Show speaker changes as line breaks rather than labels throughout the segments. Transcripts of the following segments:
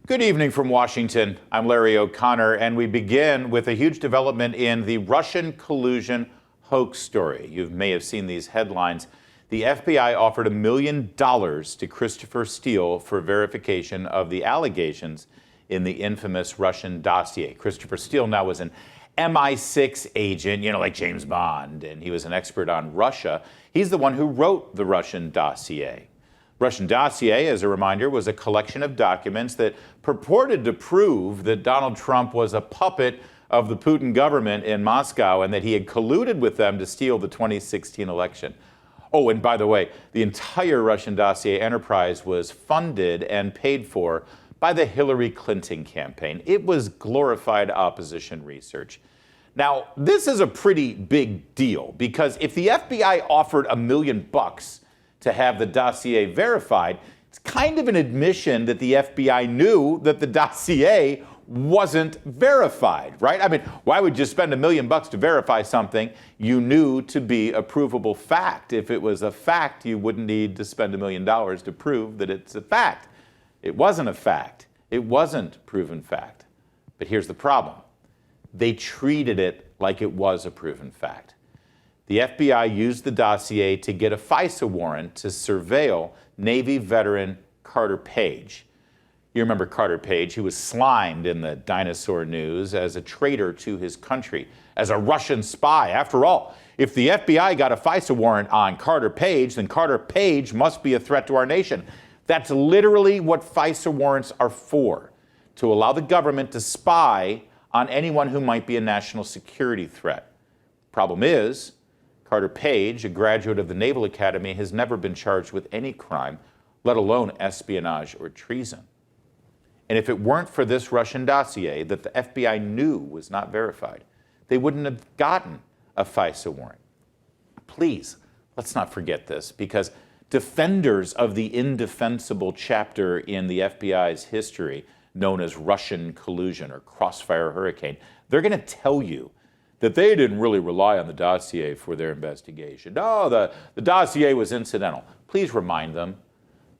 Good evening from Washington. I'm Larry O'Connor, and we begin with a huge development in the Russian collusion hoax story. You may have seen these headlines. The FBI offered $1 million to Christopher Steele for verification of the allegations in the infamous Russian dossier. Christopher Steele now was an MI6 agent, like James Bond, and he was an expert on Russia. He's the one who wrote the Russian dossier. Russian dossier, as a reminder, was a collection of documents that purported to prove that Donald Trump was a puppet of the Putin government in Moscow and that he had colluded with them to steal the 2016 election. Oh, and by the way, the entire Russian dossier enterprise was funded and paid for by the Hillary Clinton campaign. It was glorified opposition research. Now, this is a pretty big deal because if the FBI offered $1 million to have the dossier verified, it's kind of an admission that the FBI knew that the dossier wasn't verified, right? I mean, why would you spend $1 million to verify something you knew to be a provable fact? If it was a fact, you wouldn't need to spend $1 million to prove that it's a fact. It wasn't a fact. It wasn't proven fact. But here's the problem. They treated it like it was a proven fact. The FBI used the dossier to get a FISA warrant to surveil Navy veteran Carter Page. You remember Carter Page. He was slimed in the dinosaur news as a traitor to his country, as a Russian spy. After all, if the FBI got a FISA warrant on Carter Page, then Carter Page must be a threat to our nation. That's literally what FISA warrants are for, to allow the government to spy on anyone who might be a national security threat. Problem is, Carter Page, a graduate of the Naval Academy, has never been charged with any crime, let alone espionage or treason. And if it weren't for this Russian dossier that the FBI knew was not verified, they wouldn't have gotten a FISA warrant. Please, let's not forget this, because defenders of the indefensible chapter in the FBI's history, known as Russian collusion or crossfire hurricane, they're going to tell you that they didn't really rely on the dossier for their investigation. No, the dossier was incidental. Please remind them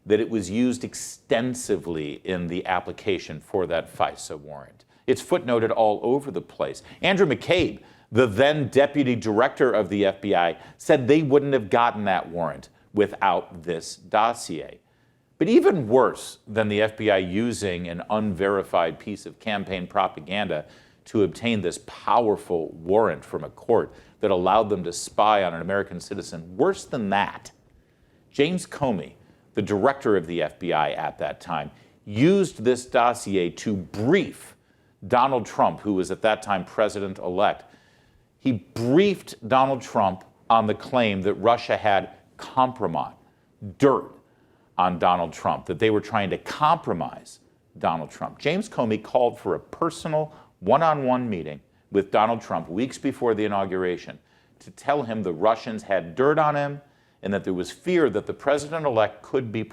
that it was used extensively in the application for that FISA warrant. It's footnoted all over the place. Andrew McCabe, the then deputy director of the FBI, said they wouldn't have gotten that warrant without this dossier. But even worse than the FBI using an unverified piece of campaign propaganda to obtain this powerful warrant from a court that allowed them to spy on an American citizen. Worse than that, James Comey, the director of the FBI at that time, used this dossier to brief Donald Trump, who was at that time president-elect. He briefed Donald Trump on the claim that Russia had compromise, dirt on Donald Trump, that they were trying to compromise Donald Trump. James Comey called for a personal one-on-one meeting with Donald Trump weeks before the inauguration to tell him the Russians had dirt on him and that there was fear that the president-elect could be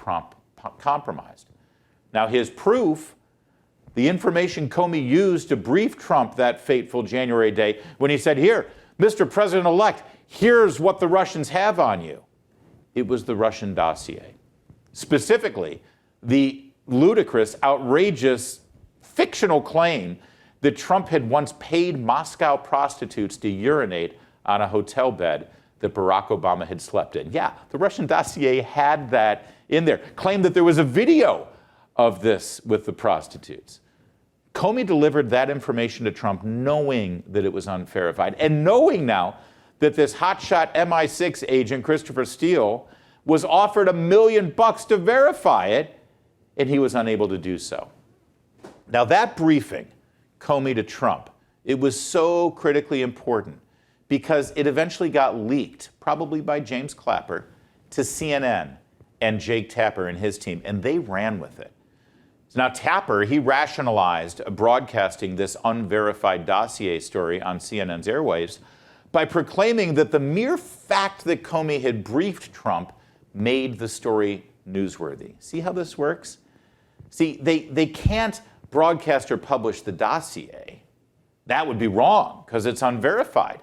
compromised. Now, his proof, the information Comey used to brief Trump that fateful January day when he said, "Here, Mr. President-elect, here's what the Russians have on you." It was the Russian dossier. Specifically, the ludicrous, outrageous, fictional claim that Trump had once paid Moscow prostitutes to urinate on a hotel bed that Barack Obama had slept in. Yeah, the Russian dossier had that in there. Claimed that there was a video of this with the prostitutes. Comey delivered that information to Trump knowing that it was unverified and knowing now that this hotshot MI6 agent, Christopher Steele, was offered $1 million to verify it, and he was unable to do so. Now, that briefing, Comey to Trump, it was so critically important because it eventually got leaked, probably by James Clapper, to CNN and Jake Tapper and his team, and they ran with it. So now Tapper, he rationalized broadcasting this unverified dossier story on CNN's airwaves by proclaiming that the mere fact that Comey had briefed Trump made the story newsworthy. See how this works? See, they can't broadcast or publish the dossier. That would be wrong because it's unverified.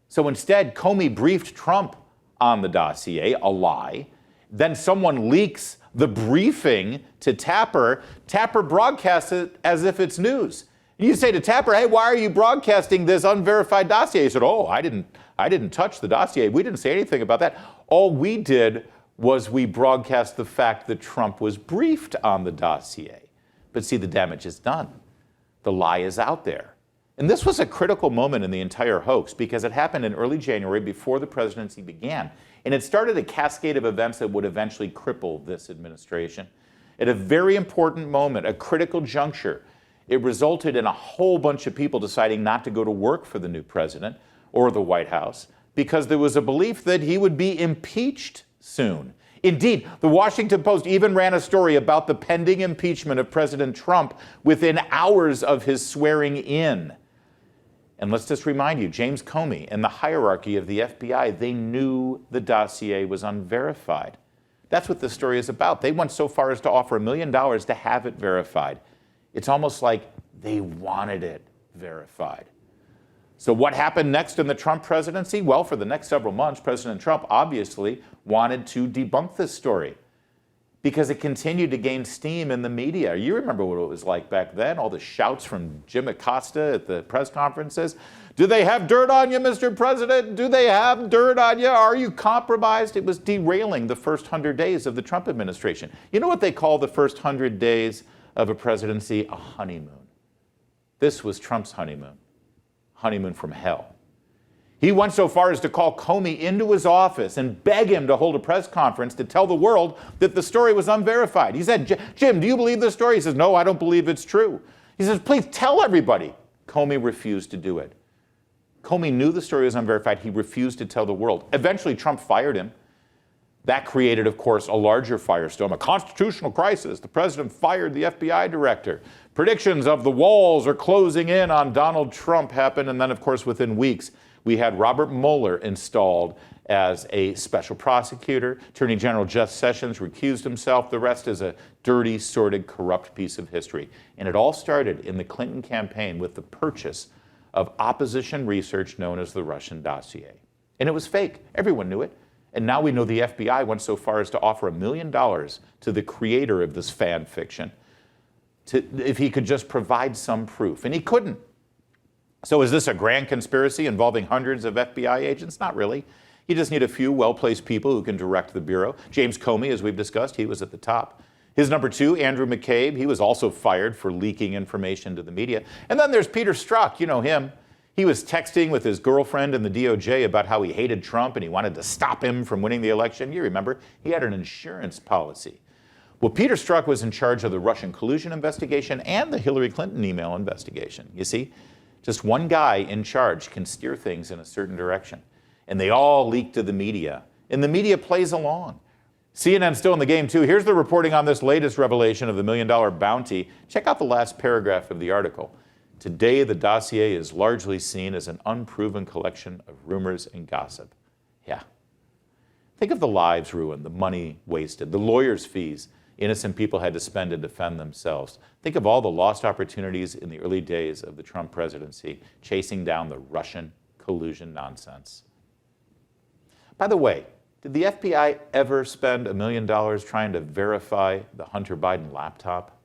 So instead, Comey briefed Trump on the dossier, a lie. Then someone leaks the briefing to Tapper, Tapper broadcasts it as if it's news. And you say to Tapper, hey, why are you broadcasting this unverified dossier? He said, oh, I didn't touch the dossier. We didn't say anything about that. All we did was we broadcast the fact that Trump was briefed on the dossier. But see, the damage is done. The lie is out there. And this was a critical moment in the entire hoax because it happened in early January before the presidency began. And it started a cascade of events that would eventually cripple this administration. At a very important moment, a critical juncture, it resulted in a whole bunch of people deciding not to go to work for the new president or the White House because there was a belief that he would be impeached soon. Indeed, the Washington Post even ran a story about the pending impeachment of President Trump within hours of his swearing in. And let's just remind you, James Comey and the hierarchy of the FBI, they knew the dossier was unverified. That's what this story is about. They went so far as to offer $1 million to have it verified. It's almost like they wanted it verified. So what happened next in the Trump presidency? Well, for the next several months, President Trump obviously wanted to debunk this story because it continued to gain steam in the media. You remember what it was like back then, all the shouts from Jim Acosta at the press conferences. Do they have dirt on you, Mr. President? Do they have dirt on you? Are you compromised? It was derailing the first 100 days of the Trump administration. You know what they call the first 100 days of a presidency? A honeymoon. This was Trump's honeymoon. Honeymoon from hell. He went so far as to call Comey into his office and beg him to hold a press conference to tell the world that the story was unverified. He said, Jim, do you believe this story? He says, no, I don't believe it's true. He says, please tell everybody. Comey refused to do it. Comey knew the story was unverified. He refused to tell the world. Eventually, Trump fired him. That created, of course, a larger firestorm, a constitutional crisis. The president fired the FBI director. Predictions of the walls are closing in on Donald Trump happened. And then, of course, within weeks, we had Robert Mueller installed as a special prosecutor. Attorney General Jeff Sessions recused himself. The rest is a dirty, sordid, corrupt piece of history. And it all started in the Clinton campaign with the purchase of opposition research known as the Russian Dossier. And it was fake. Everyone knew it. And now we know the FBI went so far as to offer $1 million to the creator of this fan fiction if he could just provide some proof. And he couldn't. So is this a grand conspiracy involving hundreds of FBI agents? Not really. You just need a few well-placed people who can direct the Bureau. James Comey, as we've discussed, he was at the top. His number two, Andrew McCabe, he was also fired for leaking information to the media. And then there's Peter Strzok, you know him. He was texting with his girlfriend in the DOJ about how he hated Trump and he wanted to stop him from winning the election. You remember, he had an insurance policy. Well, Peter Strzok was in charge of the Russian collusion investigation and the Hillary Clinton email investigation. You see, just one guy in charge can steer things in a certain direction. And they all leak to the media. And the media plays along. CNN's still in the game, too. Here's the reporting on this latest revelation of the $1 million bounty. Check out the last paragraph of the article. Today, the dossier is largely seen as an unproven collection of rumors and gossip. Yeah. Think of the lives ruined, the money wasted, the lawyers' fees innocent people had to spend to defend themselves. Think of all the lost opportunities in the early days of the Trump presidency, chasing down the Russian collusion nonsense. By the way, did the FBI ever spend $1 million trying to verify the Hunter Biden laptop?